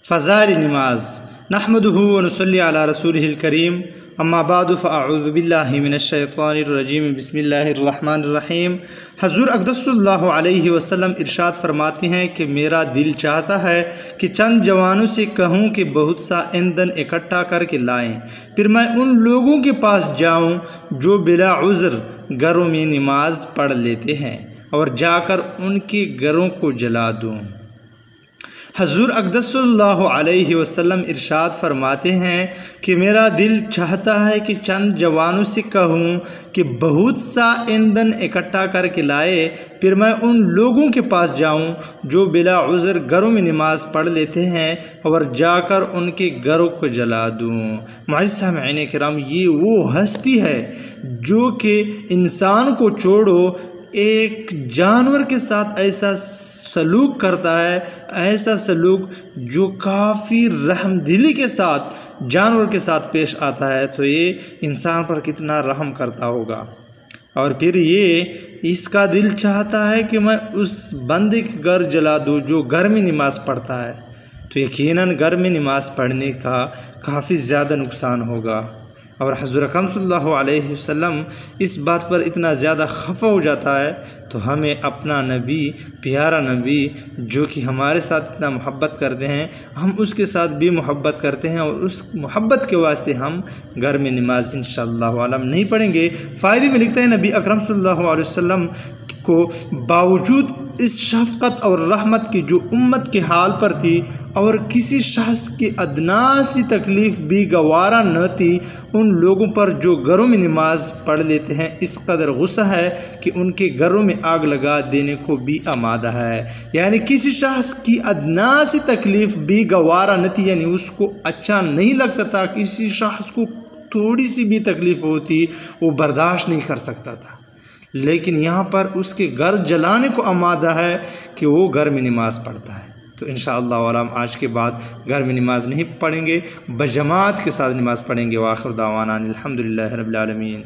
فضائل نماز نحمدہ ونصلی علی رسولہ الکریم اما بعد فاعوذ باللہ من الشیطان الرجیم بسم اللہ الرحمن الرحیم۔ حضور اقدس اللہ علیہ وسلم ارشاد فرماتے ہیں کہ میرا دل چاہتا ہے کہ چند جوانوں سے کہوں کہ بہت سا ایندھن اکٹھا کر کے لائیں، پھر میں ان لوگوں کے پاس جاؤں جو بلا عذر گھروں میں نماز پڑھ لیتے ہیں اور جا کر ان کے گھروں کو جلا دوں۔ حضور اقدس اللہ علیہ وسلم ارشاد فرماتے ہیں کہ میرا دل چاہتا ہے کہ چند جوانوں سے کہوں کہ بہت سا ایندھن اکٹھا کر کے لائے، پھر میں ان لوگوں کے پاس جاؤں جو بلا عذر گھروں میں نماز پڑھ لیتے ہیں اور جا کر ان کے گھروں کو جلا دوں۔ معزز سامعین کرام، یہ وہ ہستی ہے جو کہ انسان کو چھوڑو ایک جانور کے ساتھ ایسا سلوک کرتا ہے، ایسا سلوک جو کافی رحم دلی کے ساتھ جانور کے ساتھ پیش آتا ہے، تو یہ انسان پر کتنا رحم کرتا ہوگا۔ اور پھر یہ اس کا دل چاہتا ہے کہ میں اس بندے کے گھر جلا دوں جو گھر میں نماز پڑھتا ہے، تو یقیناً گھر میں نماز پڑھنے کا کافی زیادہ نقصان ہوگا۔ اور حضور اکرم صلی اللہ علیہ وسلم اس بات پر اتنا زیادہ خفا ہو جاتا ہے، تو ہمیں اپنا نبی، پیارا نبی جو کہ ہمارے ساتھ اتنا محبت کرتے ہیں، ہم اس کے ساتھ بھی محبت کرتے ہیں، اور اس محبت کے واسطے ہم گھر میں نماز انشاءاللہ عالم نہیں پڑھیں گے۔ فائدے میں لکھتا ہے نبی اکرم صلی اللہ علیہ وسلم کو باوجود اس شفقت اور رحمت کی جو امت کے حال پر تھی، اور کسی شخص کی ادنا سی تکلیف بھی گوارا نہ تھی، ان لوگوں پر جو گھروں میں نماز پڑھ لیتے ہیں اس قدر غصہ ہے کہ ان کے گھروں میں آگ لگا دینے کو بھی آمادہ ہے۔ یعنی کسی شخص کی ادنا سی تکلیف بھی گوارا نہ تھی، یعنی اس کو اچھا نہیں لگتا تھا، کسی شخص کو تھوڑی سی بھی تکلیف ہوتی وہ برداشت نہیں کر سکتا تھا، لیکن یہاں پر اس کے گھر جلانے کو آمادہ ہے کہ وہ گھر میں نماز پڑھتا ہے۔ تو انشاءاللہ عالم آج کے بعد گھر میں نماز نہیں پڑھیں گے، بجماعت کے ساتھ نماز پڑھیں گے۔ وآخر دعوانا الحمدللہ رب العالمین۔